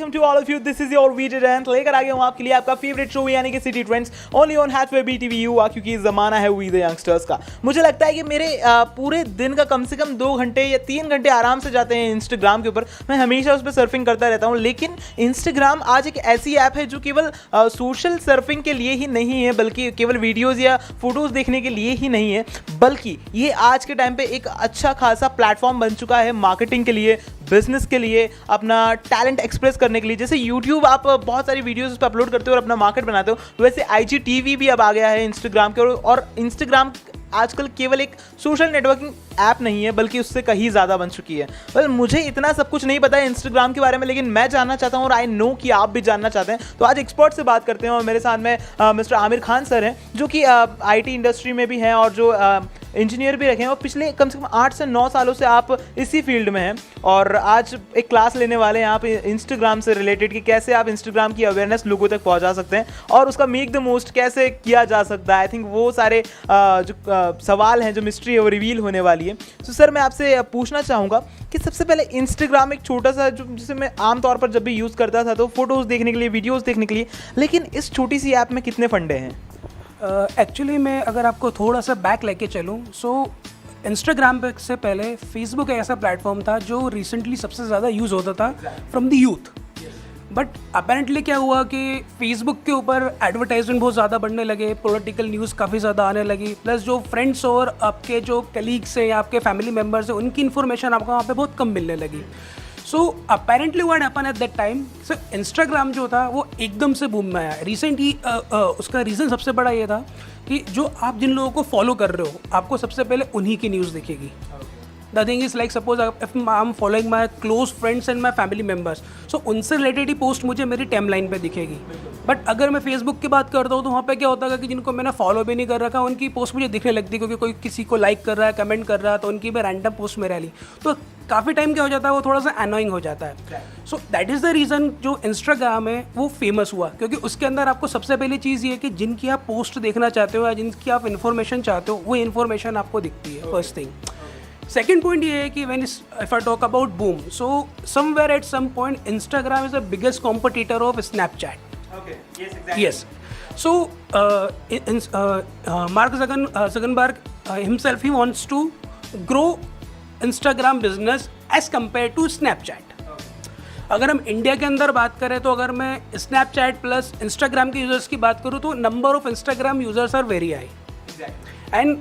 Welcome to all of you. This is your video रेंट लेकर आ गया हूँ आपके लिए आपका फेवरेट शो यानी कि city trends only on HBTV Yuva, क्योंकि ज़माना है वी द यंगस्टर्स का। मुझे लगता है कि मेरे पूरे दिन का कम से कम 2 घंटे या 3 घंटे आराम से जाते हैं इंस्टाग्राम के ऊपर। मैं हमेशा उस पर सर्फिंग करता रहता हूँ, लेकिन इंस्टाग्राम आज एक ऐसी ऐप है जो केवल सोशल सर्फिंग के लिए ही नहीं है, बल्कि केवल वीडियोज़ या फोटोज़ देखने के लिए ही नहीं है, बल्कि ये आज के टाइम पे एक अच्छा खासा प्लेटफॉर्म बन चुका है मार्केटिंग के लिए, बिजनेस के लिए, अपना टैलेंट एक्सप्रेस करने के लिए। जैसे यूट्यूब आप बहुत सारी वीडियोस उस पर अपलोड करते हो और अपना मार्केट बनाते हो, वैसे IGTV भी अब आ गया है इंस्टाग्राम के। और इंस्टाग्राम आजकल केवल एक सोशल नेटवर्किंग ऐप नहीं है, बल्कि उससे कहीं ज़्यादा बन चुकी है। वेल, मुझे इतना सब कुछ नहीं पता है इंस्टाग्राम के बारे में, लेकिन मैं जानना चाहता हूँ और आई नो कि आप भी जानना चाहते हैं। तो आज एक्सपर्ट से बात करते हैं और मेरे साथ में मिस्टर आमिर खान सर हैं, जो कि IT इंडस्ट्री में भी हैं और जो इंजीनियर भी रखे हैं, और पिछले कम से कम 8 से 9 सालों से आप इसी फील्ड में हैं। और आज एक क्लास लेने वाले हैं आप इंस्टाग्राम से रिलेटेड कि कैसे आप इंस्टाग्राम की अवेयरनेस लोगों तक पहुंचा सकते हैं और उसका मेक द मोस्ट कैसे किया जा सकता है। आई थिंक वो सारे जो सवाल हैं, जो मिस्ट्री है, वो रिवील होने वाली है। तो सर, मैं आपसे पूछना चाहूँगा कि सबसे पहले इंस्टाग्राम एक छोटा सा, जो जिसे मैं आमतौर पर जब भी यूज़ करता था तो फोटोज़ देखने के लिए, वीडियोज़ देखने के लिए, लेकिन इस छोटी सी ऐप में कितने फंडे हैं? एक्चुअली मैं अगर आपको थोड़ा सा बैक लेके चलूँ, सो इंस्टाग्राम पे से पहले फेसबुक एक ऐसा प्लेटफॉर्म था जो रिसेंटली सबसे ज़्यादा यूज़ होता था from the youth. But apparently क्या हुआ कि फेसबुक के ऊपर एडवर्टाइजमेंट बहुत ज़्यादा बढ़ने लगे, पॉलिटिकल न्यूज़ काफ़ी ज़्यादा आने लगी, प्लस जो फ्रेंड्स और आपके जो कलीग्स हैं या आपके फैमिली मेम्बर्स हैं उनकी इन्फॉर्मेशन आपको वहाँ पे बहुत कम मिलने लगी। So apparently what happen at that time, so Instagram जो था वो एकदम से बूम में आया रिसेंटली। उसका रीज़न सबसे बड़ा ये था कि जो आप जिन लोगों को फॉलो कर रहे हो, आपको सबसे पहले उन्हीं की न्यूज़ दिखेगी। The thing is like suppose if I am following my close friends and my family members, so उनसे रिलेटेड ही पोस्ट मुझे मेरी टाइम लाइन पर दिखेगी। बट अगर मैं फेसबुक की बात करता हूँ तो वहाँ पे क्या होता है कि जिनको मैंने फॉलो भी नहीं कर रखा उनकी पोस्ट मुझे दिखने लगती है, क्योंकि कोई किसी को लाइक कर रहा है, कमेंट कर रहा है, तो उनकी मैं रैंडम पोस्ट मेरे ली, तो काफ़ी टाइम क्या हो जाता है, वो थोड़ा सा अनोइंग हो जाता है। So that is the reason जो इंस्टाग्राम है वो फेमस हुआ, क्योंकि उसके अंदर आपको सबसे पहली चीज़ ये है कि जिनकी आप पोस्ट देखना चाहते हो या जिनकी आप इन्फॉर्मेशन चाहते हो वो इन्फॉर्मेशन आपको दिखती है, फर्स्ट थिंग। सेकेंड पॉइंट ये है कि when if I talk about boom, so somewhere at some point Instagram is the biggest competitor of Snapchat. Okay. Yes, exactly. Yes. So, Mark Zuckerberg himself, he wants to grow Instagram business as compared to Snapchat. अगर हम India के अंदर बात करें तो अगर मैं Snapchat plus Instagram के यूजर्स की बात करूँ तो number of Instagram users are very high, and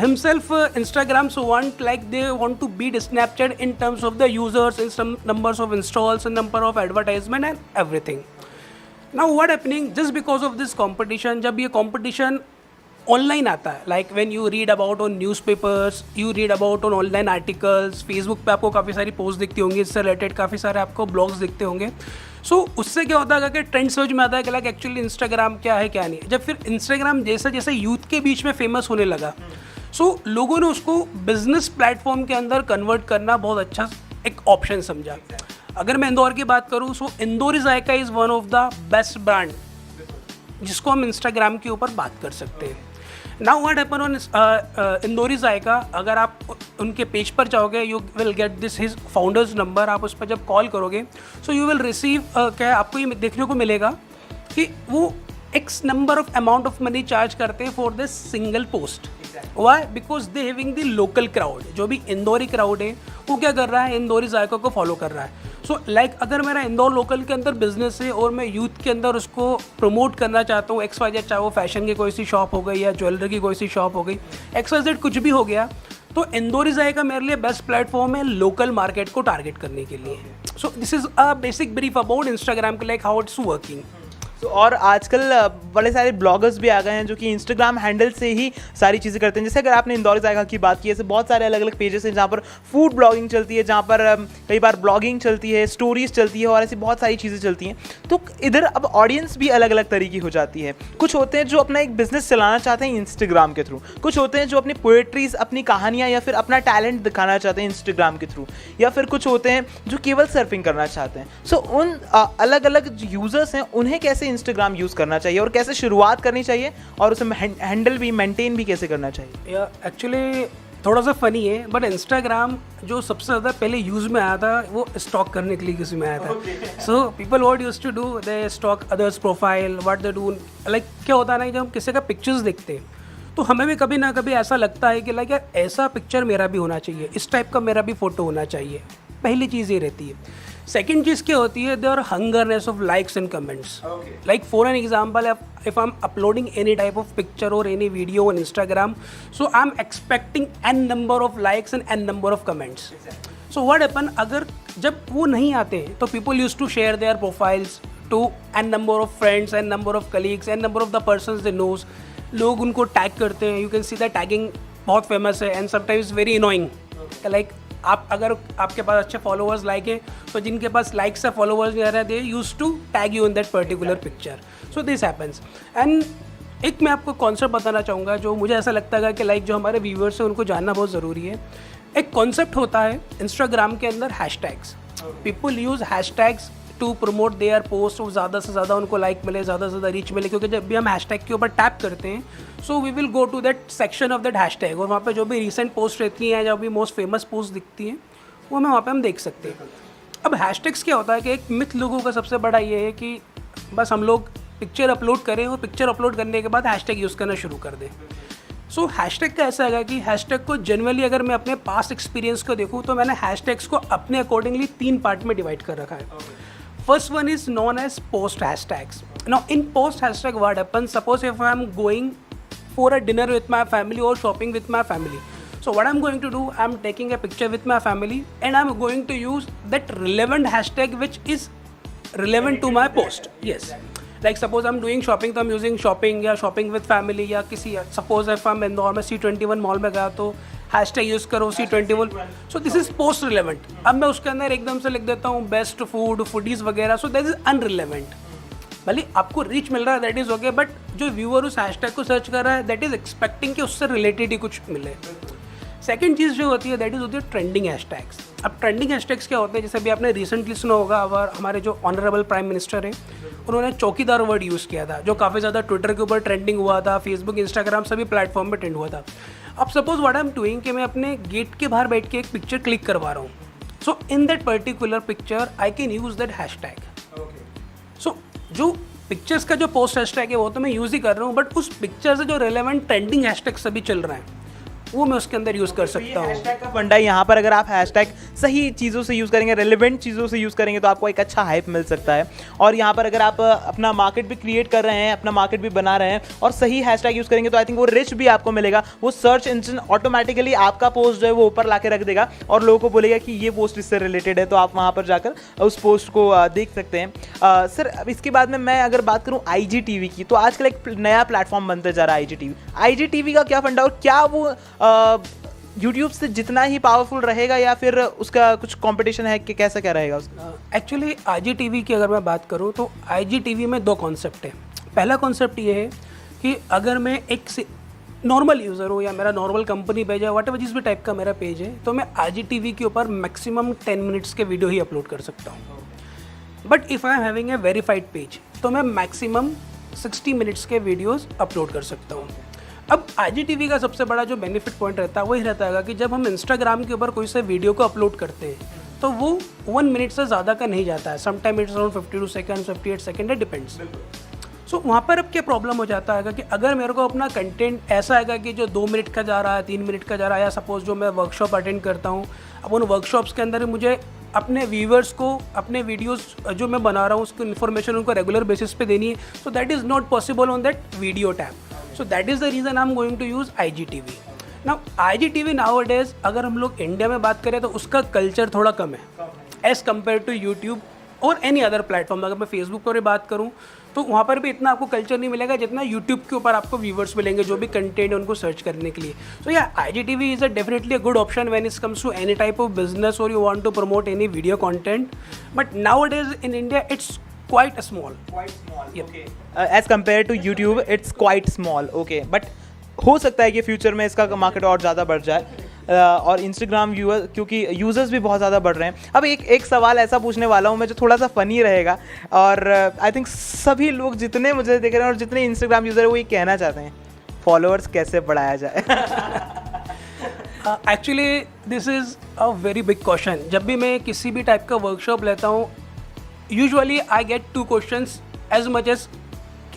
himself Instagram so they want to beat Snapchat in terms of the users, in some numbers of installs and number of advertisement and everything. Now what happening, just because of this competition, जब ये competition online आता है, like when you read about on newspapers, you read about on online articles, Facebook पे आपको काफ़ी सारी post दिखती होंगी, इससे रिलेटेड काफ़ी सारे आपको ब्लॉग्स दिखते होंगे। सो उससे क्या होता है कि ट्रेंड समझ में आता है कि लाइक एक्चुअली इंस्टाग्राम क्या है क्या नहीं। जब फिर इंस्टाग्राम जैसे जैसे यूथ के बीच में फेमस होने लगा, सो लोगों ने उसको बिजनेस प्लेटफॉर्म के अंदर कन्वर्ट करना बहुत अच्छा एक ऑप्शन समझा। अगर मैं इंदौर की बात करूँ, so Indori Zayka is one of the best brand जिसको हम इंस्टाग्राम के ऊपर बात कर सकते हैं। Now what happen on Indori Zayka, अगर आप उनके पेज पर जाओगे, you will get this his founders number. आप उस पर जब कॉल करोगे, सो यू विल रिसीव क्या आपको ये देखने को मिलेगा कि वो X number of amount of money charge करते हैं for this single post. Why? Because they having the local crowd, जो भी इंदौरी क्राउड है वो क्या कर रहा है, इंदौरी जायका को फॉलो कर रहा है। सो लाइक अगर मेरा इंदौर लोकल के अंदर बिजनेस है और मैं यूथ के अंदर उसको प्रमोट करना चाहता हूँ, XYZ, चाहे वो फैशन की कोई सी शॉप हो गई या ज्वेलरी की कोई सी शॉप हो गई, XYZ कुछ भी हो गया, तो इंदौरी जायका मेरे लिए बेस्ट प्लेटफॉर्म है लोकल मार्केट को टारगेट करने के लिए। So this is a basic brief about Instagram के, लाइक हाउ इट्स वर्किंग। और आजकल बड़े सारे ब्लॉगर्स भी आ गए हैं जो कि इंस्टाग्राम हैंडल से ही सारी चीज़ें करते हैं। जैसे अगर आपने इंदौर जायका की बात की, ऐसे बहुत सारे अलग अलग पेजेस हैं जहाँ पर फूड ब्लॉगिंग चलती है, जहाँ पर कई बार ब्लॉगिंग चलती है, स्टोरीज चलती है और ऐसी बहुत सारी चीज़ें चलती हैं। तो इधर अब ऑडियंस भी अलग अलग तरीके की हो जाती है। कुछ होते हैं जो अपना एक बिजनेस चलाना चाहते हैं इंस्टाग्राम के थ्रू, कुछ होते हैं जो अपनी पोएट्रीज, अपनी कहानियाँ या फिर अपना टैलेंट दिखाना चाहते हैं इंस्टाग्राम के थ्रू, या फिर कुछ होते हैं जो केवल सर्फिंग करना चाहते हैं। सो उन अलग अलग जो यूज़र्स हैं उन्हें कैसे इंस्टाग्राम यूज़ करना चाहिए और कैसे शुरुआत करनी चाहिए और उसे हैंडल भी, मेंटेन भी कैसे करना चाहिए? एक्चुअली थोड़ा सा फनी है, बट इंस्टाग्राम जो सबसे ज़्यादा पहले यूज़ में आया था वो स्टॉक करने के लिए किसी में आया था. So people what used to do, they stalk others profile, what they do. Like क्या होता है ना, जब हम किसी का पिक्चर्स देखते हैं तो हमें भी कभी ना कभी ऐसा लगता है कि लाइक यार ऐसा पिक्चर मेरा भी होना चाहिए, इस टाइप का मेरा भी फ़ोटो होना चाहिए. पहली चीज़ ये रहती है. सेकेंड चीज़ क्या होती है, there hungerness of likes and comments. Like for an example, if I'm uploading any type of picture or any video on Instagram, so I'm expecting n number of likes and n number of comments. So what happen, अगर जब वो नहीं आते तो people used to share their profiles to n number of friends, n number of colleagues, n number of the persons they knows. लोग उनको tag करते हैं. You can see that tagging बहुत फेमस है and sometimes very annoying. Like आप अगर आपके पास अच्छे फॉलोअर्स लाइक है तो जिनके पास लाइक्स या फॉलोअर्स नहीं आ रहे, they use to tag you in that particular picture. So this happens. And एक मैं आपको कॉन्सेप्ट बताना चाहूँगा जो मुझे ऐसा लगता है कि लाइक जो हमारे व्यूअर्स हैं उनको जानना बहुत ज़रूरी है. एक कॉन्सेप्ट होता है इंस्टाग्राम के अंदर hashtags. People use hashtags to promote their post. ज़्यादा से ज़्यादा उनको लाइक मिले, ज़्यादा से ज़्यादा रीच मिले, क्योंकि जब भी हम हैशटैग के ऊपर टैप करते हैं so we will go to that section of that hashtag, और वहाँ पे जो भी रिसेंट पोस्ट रहती हैं, जो भी मोस्ट फेमस पोस्ट दिखती हैं, वो हमें वहाँ पे हम देख सकते हैं. अब हैशटैग्स क्या होता है कि एक मिथ लोगों का सबसे बड़ा ये है कि बस हम लोग पिक्चर अपलोड करें और पिक्चर अपलोड करने के बाद हैशटैग यूज़ करना शुरू कर दें. सो हैशटैग का ऐसा है कि हैशटैग को जनरली अगर मैं अपने पास्ट एक्सपीरियंस को देखूँ तो मैंने हैशटैग्स को अपने अकॉर्डिंगली 3 पार्ट में डिवाइड कर रखा है. First one is known as post hashtags. Now in post hashtag what happens, suppose if I am going for a dinner with my family or shopping with my family, so what I'm going to do, I'm taking a picture with my family and I'm going to use that relevant hashtag which is relevant to my post. Yes, like suppose I'm doing shopping तो I'm using shopping या shopping with family या किसी, suppose if I'm Indore में C21 mall में गया तो hashtag use करो C21. So this is post relevant. अब मैं उसके अंदर एकदम से लिख देता हूँ बेस्ट फूड, फूडीज़ वगैरह, सो दैट इज़ अनरिलेवेंट. भले आपको रीच मिल रहा है, दैट इज़ ओके, बट जो व्यूअर उस हैशटैग को सर्च कर रहा है दैट इज़ एक्सपेक्टिंग कि उससे रिलेटेड ही कुछ मिले. सेकेंड चीज़ जो होती है दैट इज़ होती है ट्रेंडिंग हैशटैग्स. अब ट्रेंडिंग हैशटैग्स क्या होते हैं, जैसे अभी आपने रिसेंटली सुना होगा, और हमारे जो ऑनरेबल प्राइम मिनिस्टर हैं उन्होंने चौकीदार वर्ड यूज़ किया था, जो काफ़ी ज़्यादा ट्विटर के ऊपर ट्रेंडिंग हुआ था, फेसबुक, इंस्टाग्राम सभी प्लेटफॉर्म पर ट्रेंड हुआ था. अब suppose what I am doing कि मैं अपने गेट के बाहर बैठ के एक पिक्चर क्लिक करवा रहा हूँ. So in that particular picture I can use that hashtag. So जो पिक्चर्स का जो पोस्ट हैशटैग है वो तो मैं यूज़ ही कर रहा हूँ, बट उस पिक्चर से जो रेलेवेंट ट्रेंडिंग हैशटैग सभी चल रहे हैं वो मैं उसके अंदर यूज़ कर सकता हूँ. हैशटैग का फंडा यहाँ पर, अगर आप हैशटैग सही चीज़ों से यूज़ करेंगे, रेलेवेंट चीज़ों से यूज़ करेंगे तो आपको एक अच्छा हाइप मिल सकता है. और यहाँ पर अगर आप अपना मार्केट भी क्रिएट कर रहे हैं, अपना मार्केट भी बना रहे हैं और सही हैशटैग यूज़ करेंगे तो आई थिंक वो रिच भी आपको मिलेगा. वो सर्च इंजन ऑटोमेटिकली आपका पोस्ट जो है वो ऊपर ला के रख देगा और लोगों को बोलेगा कि ये पोस्ट इससे रिलेटेड है, तो आप वहाँ पर जाकर उस पोस्ट को देख सकते हैं. सर अब इसके बाद में मैं अगर बात करूँ IGTV की, तो आजकल एक नया प्लेटफॉर्म बनते जा रहा है IGTV. IGTV का क्या फंडा और क्या वो यूट्यूब से जितना ही पावरफुल रहेगा या फिर उसका कुछ कंपटीशन है कि कैसा क्या रहेगा उसका? एक्चुअली IGTV की अगर मैं बात करूँ तो IGTV में 2 कॉन्सेप्ट है. पहला कॉन्सेप्ट ये है कि अगर मैं एक नॉर्मल यूज़र हूँ या मेरा नॉर्मल कंपनी पेज है, व्हाटएवर जिस भी टाइप का मेरा पेज है, तो मैं IGTV के ऊपर मैक्सिमम 10 मिनट्स के वीडियो ही अपलोड कर सकता हूँ. But if I am having a verified page तो मैं मैक्सिमम 60 मिनट्स के वीडियोज़ अपलोड कर सकता हूँ. अब IGTV का सबसे बड़ा जो बेनिफिट पॉइंट रहता है वही रहता है कि जब हम इंस्टाग्राम के ऊपर कोई से वीडियो को अपलोड करते हैं तो वो 1 मिनट से ज़्यादा का नहीं जाता है. Sometime it's around 52 second, 58 second, depends. So वहाँ पर अब क्या प्रॉब्लम हो जाता है कि अगर मेरे को अपना कंटेंट ऐसा है कि जो 2 मिनट का जा रहा है, 3 मिनट का जा रहा है, या सपोज जो मैं वर्कशॉप अटेंड करता हूँ, अब उन वर्कशॉप्स के अंदर मुझे अपने व्यूवर्स को अपने वीडियोस जो मैं बना रहा हूँ उसकी इन्फॉर्मेशन उनको रेगुलर बेसिस पे देनी है. So that is not possible on that video tab. So that is the reason I'm going to use IGTV. Now IGTV nowadays अगर हम लोग इंडिया में बात करें तो उसका कल्चर थोड़ा कम है एज़ कम्पेयर टू यूट्यूब और एनी अदर प्लेटफॉर्म. अगर मैं फेसबुक पर भी बात करूँ तो वहाँ पर भी इतना आपको कल्चर नहीं मिलेगा जितना यूट्यूब के ऊपर आपको व्यूवर्स मिलेंगे जो भी कंटेंट है उनको सर्च करने के लिए. सो या IGTV is definitely a good option when it comes to any type of business और you want to promote any video content. But nowadays in India it's quite small. Yep. Okay. As compared to YouTube, it's quite small. Okay. But हो सकता है कि future में इसका market और ज़्यादा बढ़ जाए और इंस्टाग्राम व्यूअर क्योंकि यूज़र्स भी बहुत ज़्यादा बढ़ रहे हैं. अब एक सवाल ऐसा पूछने वाला हूँ मैं जो थोड़ा सा फ़नी रहेगा और आई थिंक सभी लोग जितने मुझे देख रहे हैं और जितने इंस्टाग्राम यूज़र है वो ये कहना चाहते हैं, फॉलोअर्स कैसे बढ़ाया जाए. Actually this is a very big question. जब भी मैं किसी भी टाइप का वर्कशॉप लेता हूँ, usually I get 2 questions as much as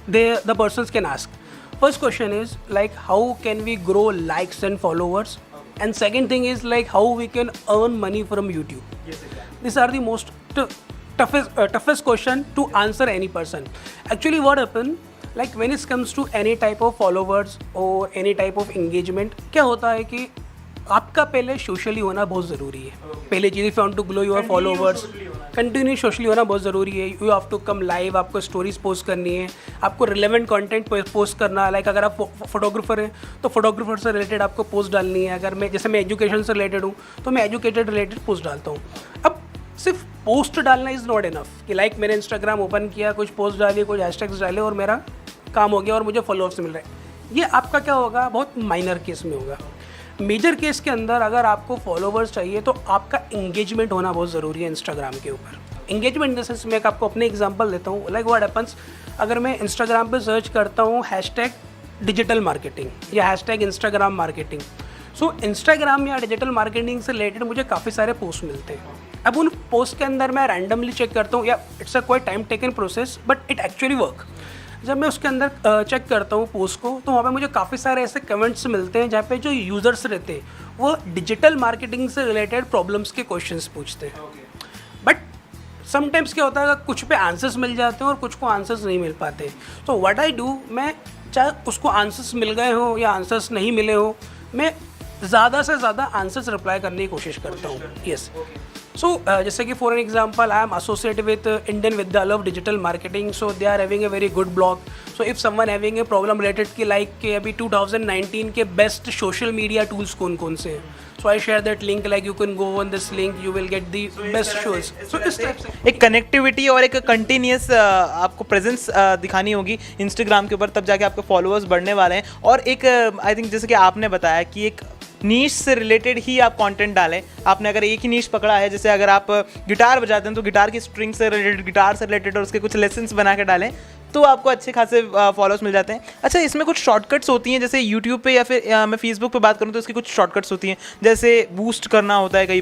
the persons can ask. First question is like how can we grow likes and followers, and second thing is like how we can earn money from YouTube. Yes, exactly. These are the most toughest question to answer any person. Actually what happen, like when it comes to any type of followers or any type of engagement, क्या होता है कि आपका पहले socially होना बहुत ज़रूरी है. पहले चीज़ if you want to grow your followers, continue socially होना बहुत ज़रूरी है. You have to come live, आपको स्टोरीज पोस्ट करनी है, आपको रिलेवेंट कंटेंट पोस्ट करना है. लाइक अगर आप फोटोग्राफर हैं तो फोटोग्राफर से रिलेटेड आपको पोस्ट डालनी है. अगर मैं जैसे मैं एजुकेशन से रिलेटेड हूँ तो मैं एजुकेटेड रिलेटेड पोस्ट डालता हूँ. अब सिर्फ पोस्ट डालना इज़ नॉट इनफ कि लाइक मैंने इंस्टाग्राम ओपन किया, कुछ पोस्ट डाली, कुछ हैशटैग्स डाले और मेरा काम हो गया और मुझे फॉलोअर्स मिल रहे हैं. ये आपका क्या होगा, बहुत माइनर केस में होगा. मेजर केस के अंदर अगर आपको फॉलोवर्स चाहिए तो आपका इंगेजमेंट होना बहुत ज़रूरी है इंस्टाग्राम के ऊपर. इंगेजमेंट इन द सेंस मैं आपको अपने एग्जांपल देता हूँ. लाइक व्हाट हैपेंस, अगर मैं इंस्टाग्राम पे सर्च करता हूँ हैशटैग डिजिटल मार्केटिंग या hashtag Instagram marketing, so Instagram या डिजिटल मार्केटिंग से रिलेटेड मुझे काफ़ी सारे पोस्ट मिलते हैं. अब उन पोस्ट के अंदर मैं रैंडमली चेक करता हूँ, या it's a quiet time taken process but it actually work. जब मैं उसके अंदर चेक करता हूँ पोस्ट को, तो वहाँ पे मुझे काफ़ी सारे ऐसे कमेंट्स मिलते हैं जहाँ पे जो यूज़र्स रहते हैं वो डिजिटल मार्केटिंग से रिलेटेड प्रॉब्लम्स के क्वेश्चंस पूछते हैं. बट समटाइम्स क्या होता है, कुछ पे आंसर्स मिल जाते हैं और कुछ को आंसर्स नहीं मिल पाते. तो व्हाट आई डू, मैं चाहे उसको आंसर्स मिल गए हो या आंसर्स नहीं मिले हो, मैं ज़्यादा से ज़्यादा आंसर्स रिप्लाई करने की कोशिश करता हूँ. यस. सो जैसे कि for an example, I am associated with Indian Vidyalaya of digital marketing, so they are having a very good blog. So if someone having a problem related कि लाइक कि अभी 2019 के बेस्ट सोशल मीडिया टूल्स कौन कौन से हैं, so I share that link, like you can go on this link, you will get the best shows. So इस type से एक कनेक्टिविटी और एक कंटिन्यूस आपको प्रेजेंस दिखानी होगी इंस्टाग्राम के ऊपर, तब जाके आपके फॉलोअर्स बढ़ने वाले हैं. और एक आई थिंक जैसे कि आपने बताया कि एक नीश से रिलेटेड ही आप कंटेंट डालें. आपने अगर एक ही नीश पकड़ा है, जैसे अगर आप गिटार बजाते हैं तो गिटार की स्ट्रिंग से रिलेटेड, गिटार से रिलेटेड और उसके कुछ लेसन्स बना के डालें, तो आपको अच्छे खासे फॉलोअर्स मिल जाते हैं. अच्छा, इसमें कुछ शॉर्टकट्स होती हैं, जैसे यूट्यूब पे या फिर मैं फेसबुक पे बात करूँ तो इसकी कुछ शॉर्टकट्स होती हैं, जैसे बूस्ट करना होता है. कई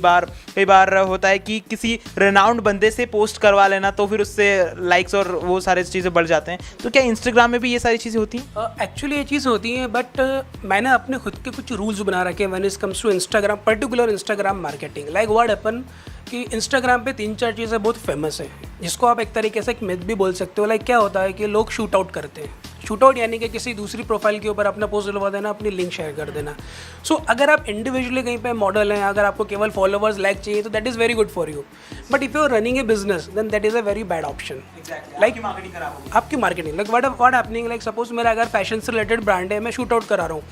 बार होता है कि किसी रेनाउंड बंदे से पोस्ट करवा लेना, तो फिर उससे लाइक्स और वो सारी चीज़ें बढ़ जाते हैं. तो क्या इंस्टाग्राम में भी ये सारी चीज़ें होती हैं? एक्चुअली ये चीज़ होती है, बट मैंने अपने खुद के कुछ रूल्स बना रखे हैं when it comes to Instagram, particular Instagram marketing. Like what happen कि इंस्टाग्राम पे 3-4 चीज़ें बहुत फेमस है, जिसको आप एक तरीके से एक मिथ भी बोल सकते हो. लाइक क्या होता है कि लोग शूट आउट करते हैं. शूट आउट यानी कि किसी दूसरी प्रोफाइल के ऊपर अपना पोस्ट डलवा देना, अपनी लिंक शेयर कर देना. सो अगर आप इंडिविजुअली कहीं पे मॉडल हैं, अगर आपको केवल फॉलोवर्स लाइक चाहिए तो that is very good for you. But if you are running a business then that is a very bad option. Like आपकी marketing, like what happening, like suppose मेरा अगर फैशन से रिलेटेड ब्रांड है, मैं shoot out करा रहा हूँ.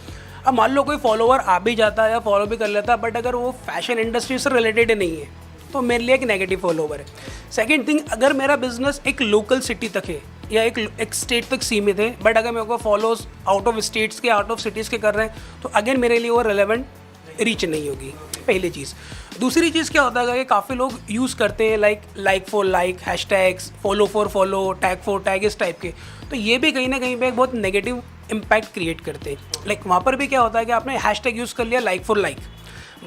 अब मान लो कोई फॉलोवर आ भी जाता है या फॉलो भी कर लेता है, बट अगर वो फैशन इंडस्ट्री से रिलेटेड नहीं है तो मेरे लिए एक नेगेटिव फॉलोवर है. सेकंड थिंग, अगर मेरा बिजनेस एक लोकल सिटी तक है या एक स्टेट तक सीमित है, बट अगर मेरे को फॉलोज आउट ऑफ स्टेट्स के, आउट ऑफ सिटीज़ के कर रहे हैं, तो अगेन मेरे लिए वो रेलेवेंट रीच नहीं होगी. पहली चीज़. दूसरी चीज़ क्या होता है कि काफ़ी लोग यूज़ करते हैं like for like, hashtags, follow for follow, tag for tag, इस टाइप के. तो ये भी कहीं ना कहीं पे एक बहुत नेगेटिव इम्पैक्ट क्रिएट करते हैं. लाइक वहाँ पर भी क्या होता है कि आपने हैशटैग यूज़ कर लिया like for like,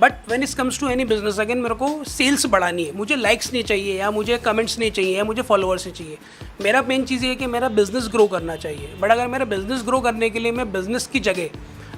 but when it comes to any business, again मेरे को सेल्स बढ़ानी है, मुझे लाइक्स नहीं चाहिए या मुझे कमेंट्स नहीं चाहिए या मुझे फॉलोअर्स नहीं चाहिए. मेरा मेन चीज़ ये है कि मेरा बिजनेस ग्रो करना चाहिए. बट अगर मेरा बिजनेस ग्रो करने के लिए मैं बिजनेस की जगह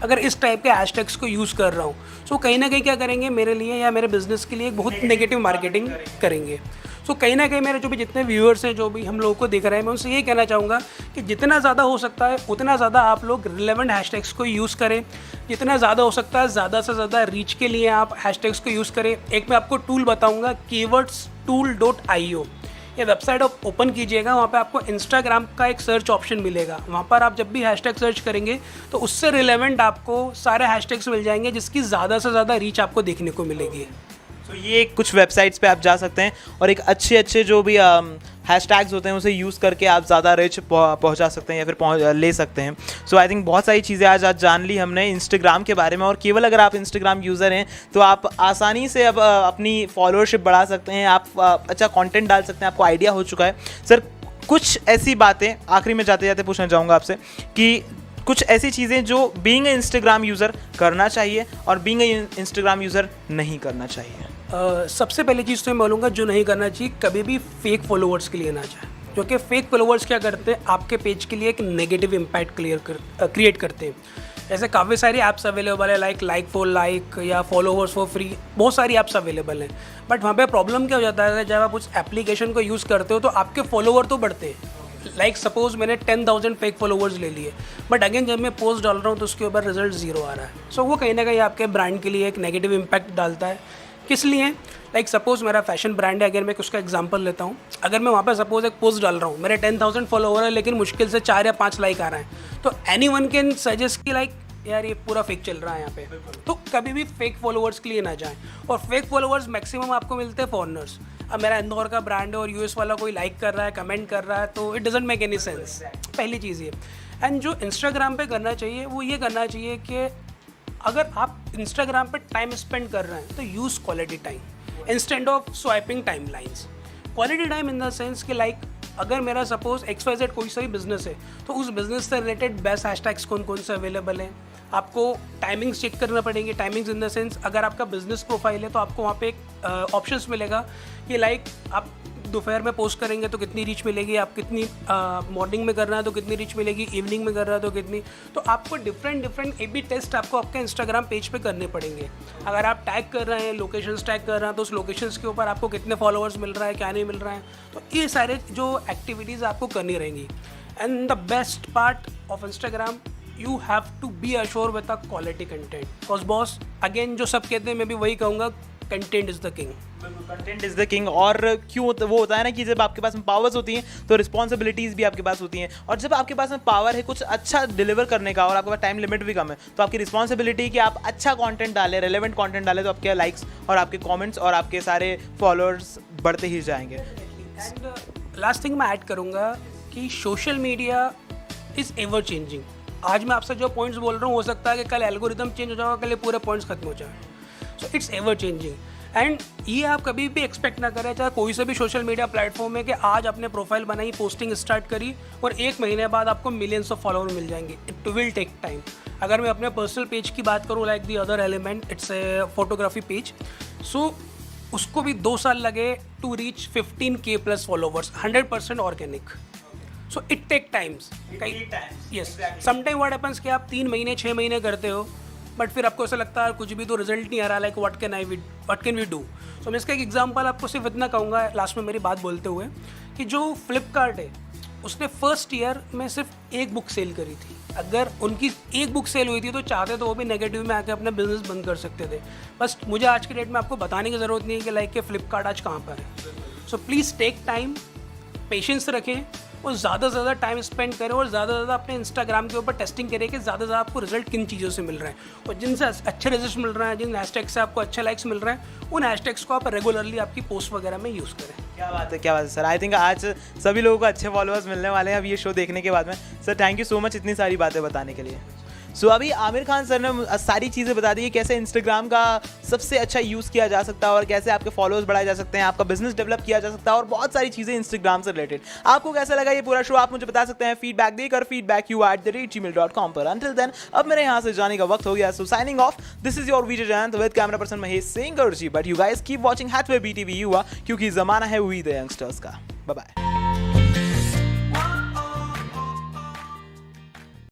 अगर इस टाइप के हैशटैग्स को यूज़ कर रहा हूँ, सो कहीं ना कहीं क्या करेंगे, मेरे लिए या मेरे बिजनेस के लिए एक बहुत नेगेटिव मार्केटिंग करेंगे. सो कहीं ना कहीं मेरे जो भी जितने व्यूअर्स हैं, जो भी हम लोगों को देख रहे हैं, मैं उनसे ये कहना चाहूँगा कि जितना ज़्यादा हो सकता है उतना ज़्यादा आप लोग रिलेवेंट हैशटैग्स को यूज़ करें. जितना ज़्यादा हो सकता है ज़्यादा से ज़्यादा रीच के लिए आप हैशटैग्स को यूज़ करें. एक मैं आपको टूल बताऊँगा, keywords.tool.io. ये वेबसाइट आप ओपन कीजिएगा, वहाँ पे आपको इंस्टाग्राम का एक सर्च ऑप्शन मिलेगा. वहाँ पर आप जब भी हैशटैग सर्च करेंगे तो उससे रिलेवेंट आपको सारे हैशटैग्स मिल जाएंगे, जिसकी ज़्यादा से ज़्यादा रीच आपको देखने को मिलेगी. तो ये कुछ वेबसाइट्स पे आप जा सकते हैं और एक अच्छे जो भी हैशटैग्स होते हैं उसे यूज़ करके आप ज़्यादा रिच पहुंचा सकते हैं या फिर ले सकते हैं. सो आई थिंक बहुत सारी चीज़ें आज जान ली हमने इंस्टाग्राम के बारे में. और केवल अगर आप इंस्टाग्राम यूज़र हैं तो आप आसानी से अब अपनी फॉलोअरशिप बढ़ा सकते हैं, आप अच्छा कंटेंट डाल सकते हैं, आपको आइडिया हो चुका है. सर, कुछ ऐसी बातें आखिरी में जाते जाते पूछना चाहूँगा आपसे कि कुछ ऐसी चीज़ें जो बीइंग इंस्टाग्राम यूज़र करना चाहिए और बीइंग इंस्टाग्राम यूज़र नहीं करना चाहिए? सबसे पहली चीज़ तो मैं बोलूँगा जो नहीं करना चाहिए, कभी भी फेक फॉलोअर्स के लिए ना जाए, क्योंकि फेक फॉलोअर्स क्या करते हैं, आपके पेज के लिए एक नेगेटिव इम्पैक्ट क्रिएट करते हैं। ऐसे काफ़ी सारी ऐप्स अवेलेबल है, लाइक फॉर लाइक या फॉलोअर्स फॉर फ्री, बहुत सारी ऐप्स अवेलेबल हैं। बट वहाँ पे प्रॉब्लम क्या हो जाता है, जब आप उस एप्लीकेशन को यूज़ करते हो तो आपके फॉलोअर तो बढ़ते हैं। लाइक सपोज मैंने 10,000 फेक फॉलोअर्स ले लिए, बट अगेन जब मैं पोस्ट डाल रहा हूँ तो उसके ऊपर रिजल्ट 0 आ रहा है। सो वो कहीं ना कहीं आपके ब्रांड के लिए एक नेगेटिव इम्पैक्ट डालता है। किस लिए? लाइक सपोज मेरा फैशन ब्रांड है, अगर मैं उसका एग्जांपल लेता हूँ, अगर मैं वहाँ पर सपोज एक पोस्ट डाल रहा हूँ, मेरे 10,000 फॉलोअर है लेकिन मुश्किल से 4 या 5 लाइक आ रहे हैं, तो एनीवन कैन सजेस्ट कि लाइक यार ये पूरा फेक चल रहा है यहाँ पे। तो कभी भी फेक फॉलोअर्स के लिए ना जाएं। और फेक फॉलोअर्स मैक्सिमम आपको मिलते हैं फॉरेनर्स। अब मेरा इंदौर का ब्रांड है और यूएस वाला कोई लाइक कर रहा है, कमेंट कर रहा है, तो it doesn't make any sense. पहली चीज़ ये। एंड जो इंस्टाग्राम पे करना चाहिए वो ये करना चाहिए कि अगर आप इंस्टाग्राम पे टाइम स्पेंड कर रहे हैं तो use quality time instead of swiping time lines. Quality time in the sense कि लाइक अगर मेरा सपोज XYZ कोई सा भी बिजनेस है तो उस बिजनेस से रिलेटेड बेस्ट हैशटैग्स कौन कौन से अवेलेबल हैं, आपको टाइमिंग्स चेक करना पड़ेंगे। टाइमिंग्स इन द सेंस अगर आपका बिजनेस प्रोफाइल है तो आपको वहाँ पे एक ऑप्शंस मिलेगा कि लाइक आप दोपहर में पोस्ट करेंगे तो कितनी रीच मिलेगी, आप कितनी मॉर्निंग में कर रहे हैं तो कितनी रीच मिलेगी, इवनिंग में कर रहा है तो कितनी। तो आपको डिफरेंट AB टेस्ट आपको आपके इंस्टाग्राम पेज पे करने पड़ेंगे। अगर आप टैग कर रहे हैं, लोकेशंस टैग कर रहे हैं, तो उस लोकेशंस के ऊपर आपको कितने फॉलोअर्स मिल रहा है, क्या नहीं मिल रहा है, तो ये सारे जो एक्टिविटीज़ आपको करनी रहेंगी। And the best part of Instagram, you have to be assure with a quality content. Because boss again जो सब कहते हैं, मैं भी वही कहूँगा, content is the king. Content is the king. और क्यों वो होता है ना कि जब आपके पास में पावर्स होती हैं तो रिस्पॉन्सिबिलिटीज़ भी आपके पास होती हैं, और जब आपके पास में पावर है कुछ अच्छा डिलीवर करने का और आपके पास टाइम लिमिट भी कम है, तो आपकी रिस्पॉन्सिबिलिटी कि आप अच्छा कंटेंट डालें, रेलेवेंट कंटेंट डालें, तो आपके लाइक्स और आपके कमेंट्स और आपके सारे फॉलोअर्स बढ़ते ही जाएंगे। एंड लास्ट थिंग मैं ऐड करूँगा कि social media is ever changing. आज मैं आपसे जो पॉइंट्स बोल रहा हूँ, हो सकता है कि कल एल्गोरिदम चेंज हो जाएगा, कल ये पूरे पॉइंट्स खत्म हो जाए। So it's ever changing. And ये आप कभी भी एक्सपेक्ट ना करें, चाहे कोई से भी सोशल मीडिया प्लेटफॉर्म है, कि आज आपने प्रोफाइल बनाई, पोस्टिंग स्टार्ट करी और 1 महीने बाद आपको मिलियंस ऑफ फॉलोअर मिल जाएंगे। It will take time. अगर मैं अपने पर्सनल पेज की बात करूँ, like the other element, it's a photography page, so उसको भी 2 साल लगे to reach 15K plus followers, 100% ऑर्गेनिक। So it take times. Yes, sometime what happens कि आप 3 महीने 6 महीने करते हो, बट फिर आपको ऐसा लगता है कुछ भी तो रिजल्ट नहीं आ रहा, like what can we do. So मैं इसका एक एग्जांपल आपको सिर्फ इतना कहूँगा लास्ट में मेरी बात बोलते हुए, कि जो फ्लिपकार्ट है उसने फर्स्ट ईयर में सिर्फ 1 बुक सेल करी थी। अगर उनकी 1 बुक सेल हुई थी तो चाहते तो वो भी नेगेटिव में आके अपना बिजनेस बंद कर सकते थे। बस मुझे आज के डेट में आपको बताने की ज़रूरत नहीं है कि लाइक के फ्लिपकार्ट आज कहाँ पर है। So please take time, patience रखें और ज़्यादा से ज़्यादा टाइम स्पेंड करें और ज़्यादा से ज़्यादा अपने इंस्टाग्राम के ऊपर टेस्टिंग करें कि ज़्यादा से ज़्यादा आपको रिजल्ट किन चीज़ों से मिल रहे हैं, और जिनसे अच्छे रिजल्ट मिल रहे हैं, जिन हैशटैग से आपको अच्छे लाइक्स मिल रहे हैं, उन हैशटैग्स को आप रेगुलरली आपकी पोस्ट वगैरह में यूज़ करें। क्या बात है, क्या बात है सर। आई थिंक आज सभी लोगों को अच्छे फॉलोअर्स मिलने वाले हैं अब ये शो देखने के बाद में। Sir thank you so much इतनी सारी बातें बताने के लिए। सो अभी आमिर खान सर ने सारी चीज़ें बता दी कि कैसे इंस्टाग्राम का सबसे अच्छा यूज़ किया जा सकता है और कैसे आपके फॉलोअर्स बढ़ाए जा सकते हैं, आपका बिजनेस डेवलप किया जा सकता है और बहुत सारी चीज़ें इंस्टाग्राम से रिलेटेड। आपको कैसा लगा ये पूरा शो, आप मुझे बता सकते हैं फीडबैक देकर feedback@gmail.com पर। अंटिल देन अब मेरे यहाँ से जाने का वक्त हो गया। So signing off, this is your video Jayant with camera person Mahesh Singh, but you guys keep watching HBTV Yuva, क्योंकि जमाना है वी द यंगस्टर्स का। Bye bye.